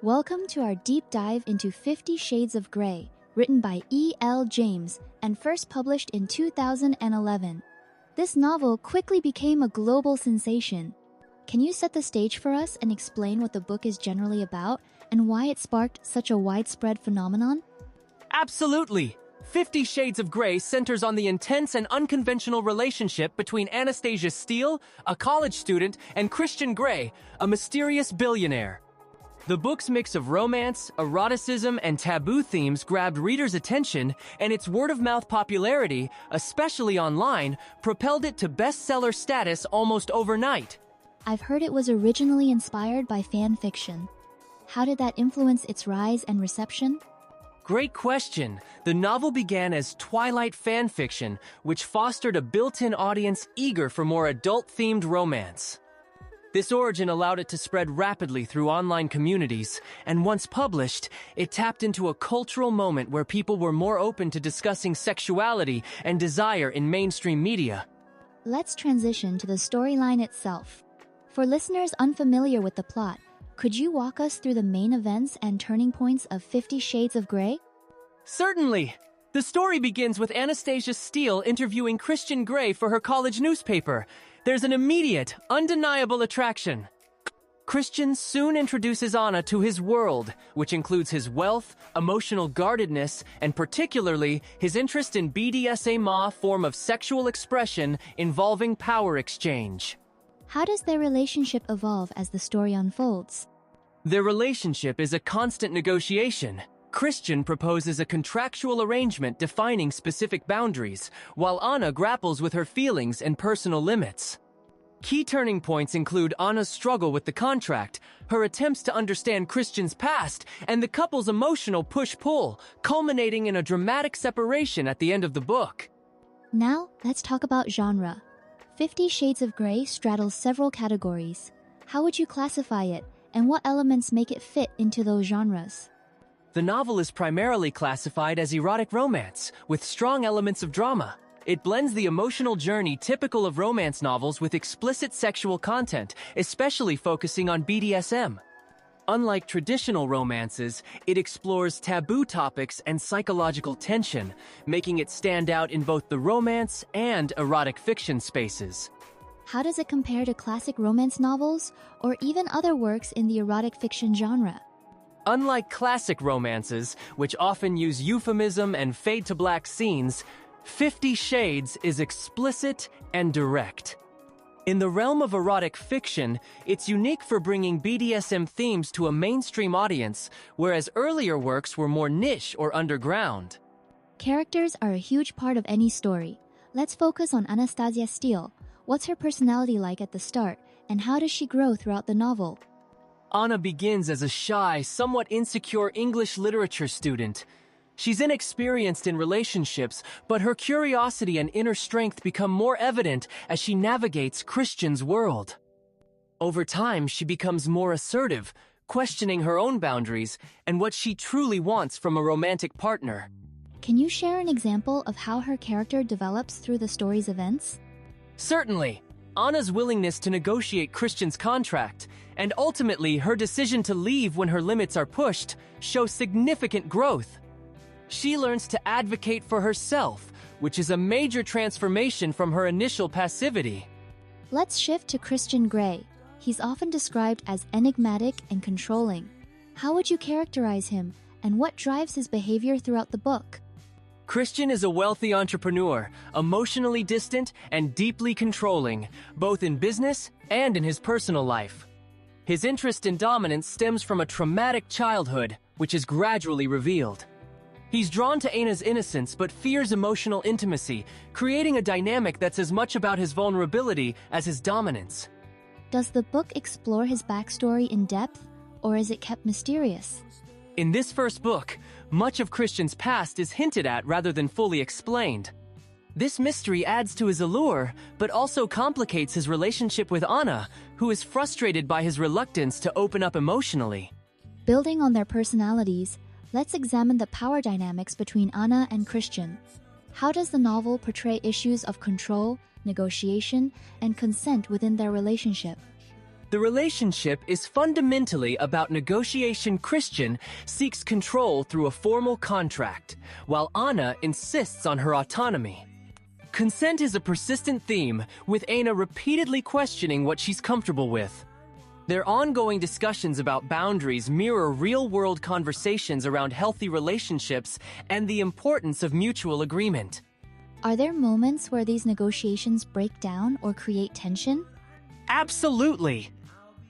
Welcome to our deep dive into 50 Shades of Grey, written by E.L. James and first published in 2011. This novel quickly became a global sensation. Can you set the stage for us and explain what the book is generally about and why it sparked such a widespread phenomenon? Absolutely! 50 Shades of Grey centers on the intense and unconventional relationship between Anastasia Steele, a college student, and Christian Grey, a mysterious billionaire. The book's mix of romance, eroticism, and taboo themes grabbed readers' attention, and its word-of-mouth popularity, especially online, propelled it to bestseller status almost overnight. I've heard it was originally inspired by fan fiction. How did that influence its rise and reception? Great question. The novel began as Twilight fan fiction, which fostered a built-in audience eager for more adult-themed romance. This origin allowed it to spread rapidly through online communities, and once published, it tapped into a cultural moment where people were more open to discussing sexuality and desire in mainstream media. Let's transition to the storyline itself. For listeners unfamiliar with the plot, could you walk us through the main events and turning points of 50 Shades of Grey? Certainly! The story begins with Anastasia Steele interviewing Christian Grey for her college newspaper. There's an immediate, undeniable attraction. Christian soon introduces Anna to his world, which includes his wealth, emotional guardedness, and particularly his interest in BDSM, a form of sexual expression involving power exchange. How does their relationship evolve as the story unfolds? Their relationship is a constant negotiation. Christian proposes a contractual arrangement defining specific boundaries, while Anna grapples with her feelings and personal limits. Key turning points include Anna's struggle with the contract, her attempts to understand Christian's past, and the couple's emotional push-pull, culminating in a dramatic separation at the end of the book. Now, let's talk about genre. 50 Shades of Grey straddles several categories. How would you classify it, and what elements make it fit into those genres? The novel is primarily classified as erotic romance, with strong elements of drama. It blends the emotional journey typical of romance novels with explicit sexual content, especially focusing on BDSM. Unlike traditional romances, it explores taboo topics and psychological tension, making it stand out in both the romance and erotic fiction spaces. How does it compare to classic romance novels, or even other works in the erotic fiction genre? Unlike classic romances, which often use euphemism and fade-to-black scenes, 50 Shades is explicit and direct. In the realm of erotic fiction, it's unique for bringing BDSM themes to a mainstream audience, whereas earlier works were more niche or underground. Characters are a huge part of any story. Let's focus on Anastasia Steele. What's her personality like at the start, and how does she grow throughout the novel? Anna begins as a shy, somewhat insecure English literature student. She's inexperienced in relationships, but her curiosity and inner strength become more evident as she navigates Christian's world. Over time, she becomes more assertive, questioning her own boundaries and what she truly wants from a romantic partner. Can you share an example of how her character develops through the story's events? Certainly. Anna's willingness to negotiate Christian's contract, and ultimately her decision to leave when her limits are pushed, show significant growth. She learns to advocate for herself, which is a major transformation from her initial passivity. Let's shift to Christian Grey. He's often described as enigmatic and controlling. How would you characterize him, and what drives his behavior throughout the book? Christian is a wealthy entrepreneur, emotionally distant and deeply controlling, both in business and in his personal life. His interest in dominance stems from a traumatic childhood, which is gradually revealed. He's drawn to Anna's innocence but fears emotional intimacy, creating a dynamic that's as much about his vulnerability as his dominance. Does the book explore his backstory in depth, or is it kept mysterious? In this first book, much of Christian's past is hinted at rather than fully explained. This mystery adds to his allure, but also complicates his relationship with Anna, who is frustrated by his reluctance to open up emotionally. Building on their personalities, let's examine the power dynamics between Anna and Christian. How does the novel portray issues of control, negotiation, and consent within their relationship? The relationship is fundamentally about negotiation. Christian seeks control through a formal contract, while Anna insists on her autonomy. Consent is a persistent theme, with Anna repeatedly questioning what she's comfortable with. Their ongoing discussions about boundaries mirror real-world conversations around healthy relationships and the importance of mutual agreement. Are there moments where these negotiations break down or create tension? Absolutely!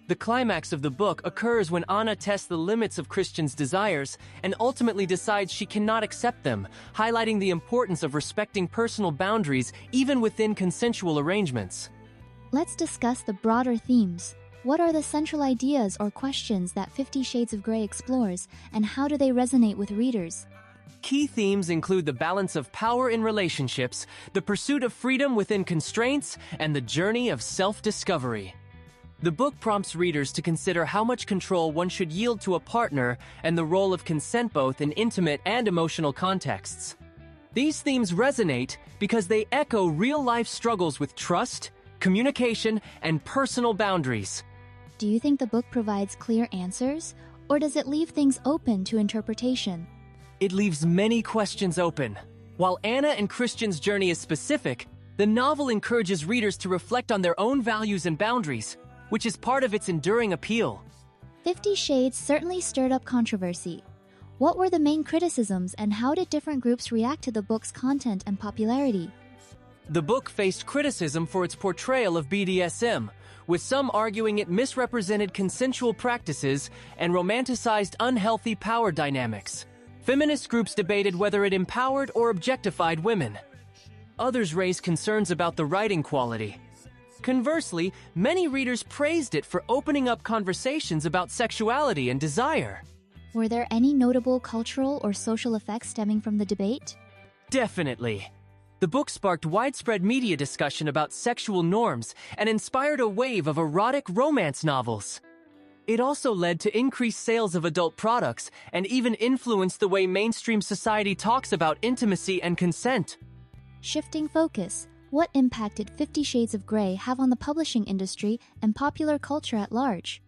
The climax of the book occurs when Anna tests the limits of Christian's desires and ultimately decides she cannot accept them, highlighting the importance of respecting personal boundaries even within consensual arrangements. Let's discuss the broader themes. What are the central ideas or questions that 50 Shades of Grey explores, and how do they resonate with readers? Key themes include the balance of power in relationships, the pursuit of freedom within constraints, and the journey of self-discovery. The book prompts readers to consider how much control one should yield to a partner and the role of consent both in intimate and emotional contexts. These themes resonate because they echo real-life struggles with trust, communication, and personal boundaries. Do you think the book provides clear answers, or does it leave things open to interpretation? It leaves many questions open. While Anna and Christian's journey is specific, the novel encourages readers to reflect on their own values and boundaries, which is part of its enduring appeal. 50 Shades certainly stirred up controversy. What were the main criticisms, and how did different groups react to the book's content and popularity? The book faced criticism for its portrayal of BDSM, with some arguing it misrepresented consensual practices and romanticized unhealthy power dynamics. Feminist groups debated whether it empowered or objectified women. Others raised concerns about the writing quality. Conversely, many readers praised it for opening up conversations about sexuality and desire. Were there any notable cultural or social effects stemming from the debate? Definitely. The book sparked widespread media discussion about sexual norms and inspired a wave of erotic romance novels. It also led to increased sales of adult products and even influenced the way mainstream society talks about intimacy and consent. Shifting focus, what impact did 50 Shades of Grey have on the publishing industry and popular culture at large?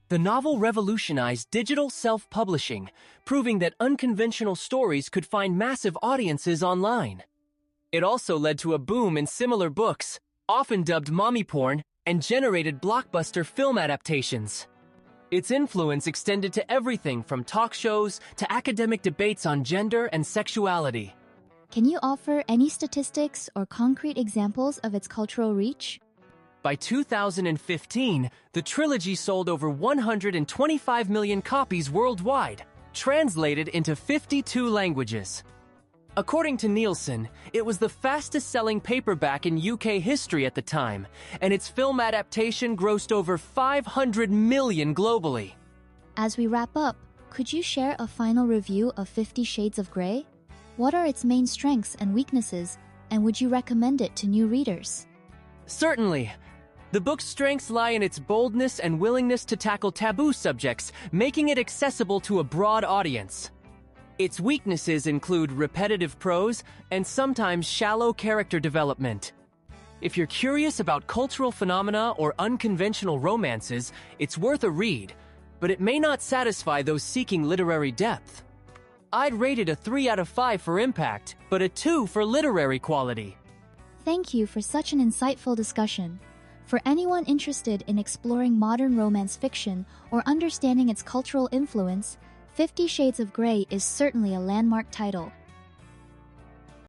The novel revolutionized digital self-publishing, proving that unconventional stories could find massive audiences online. It also led to a boom in similar books, often dubbed mommy porn, and generated blockbuster film adaptations. Its influence extended to everything from talk shows to academic debates on gender and sexuality. Can you offer any statistics or concrete examples of its cultural reach? By 2015, the trilogy sold over 125 million copies worldwide, translated into 52 languages. According to Nielsen, it was the fastest-selling paperback in UK history at the time, and its film adaptation grossed over 500 million globally. As we wrap up, could you share a final review of 50 Shades of Grey? What are its main strengths and weaknesses, and would you recommend it to new readers? Certainly. The book's strengths lie in its boldness and willingness to tackle taboo subjects, making it accessible to a broad audience. Its weaknesses include repetitive prose and sometimes shallow character development. If you're curious about cultural phenomena or unconventional romances, it's worth a read, but it may not satisfy those seeking literary depth. I'd rate it a 3 out of 5 for impact, but a 2 for literary quality. Thank you for such an insightful discussion. For anyone interested in exploring modern romance fiction or understanding its cultural influence, 50 Shades of Grey is certainly a landmark title.